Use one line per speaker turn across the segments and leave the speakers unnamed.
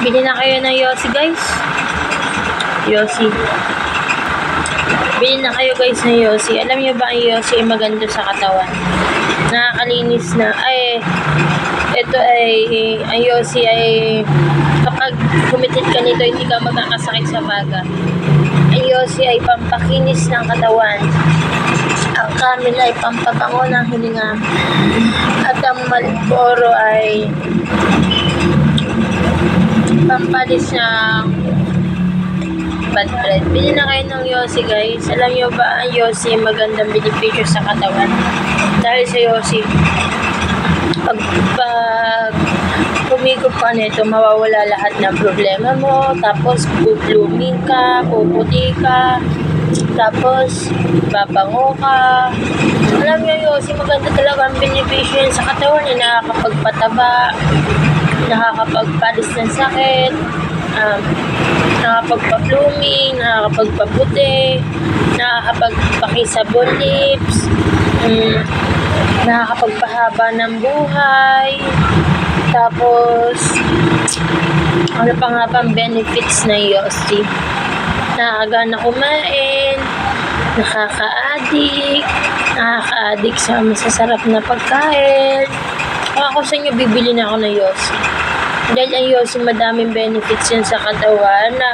Bili na kayo ng Yossi, guys. Yossi. Bili na kayo, guys, ng Yossi. Alam niyo ba ang Yossi ay maganda sa katawan? Nakakalinis na. Ito ay, ang Yossi ay, kapag kumitit ka nito, hindi ka magkakasakit sa baga. Ang Yossi ay pampakinis ng katawan. Ang Camel ay pampabango ng hininga. At ang Malboro ay pampalis ng bad breath. Bili na kayo ng Yossi, guys. Alam nyo ba ang Yossi magandang benepisyo sa katawan? Dahil sa Yossi, pag humigop ka nito, mawawala lahat ng problema mo. Tapos blooming ka, puputi ka, tapos babango ka. Alam nyo, Yossi, maganda talaga ang benepisyo sa katawan. Nakakapagpataba, nakakapagpalis ng sakit, nakakapagpa-blooming, nakakapagpaputi, nakakapagpakisabon lips, nakakapagpahaba ng buhay. Tapos ano pa nga bang benefits ng Yossi? Nakakagana kumain, nakaka-addict sa masasarap na pagkain. Ako sa inyo, bibili na ako ng Yossi. Dahil ang Yossi, madaming benefits yan sa katawan na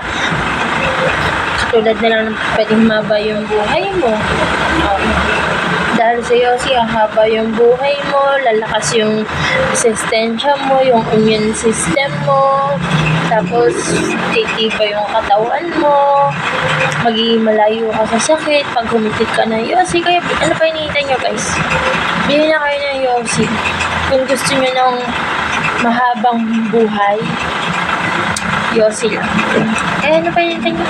katulad na lang pwedeng maba yung buhay mo. Dahil sa Yossi, haba yung buhay mo, lalakas yung resistensya mo, yung immune system mo, tapos titibay yung katawan mo, magiging malayo ka sa sakit pag humitit ka ng Yossi. Kaya ano pa hinihintay nyo, guys? Bili na kayo ng Yossi. Kung gusto nyo ng mahabang buhay, Yossi lang. Ano pa hinihintay nyo?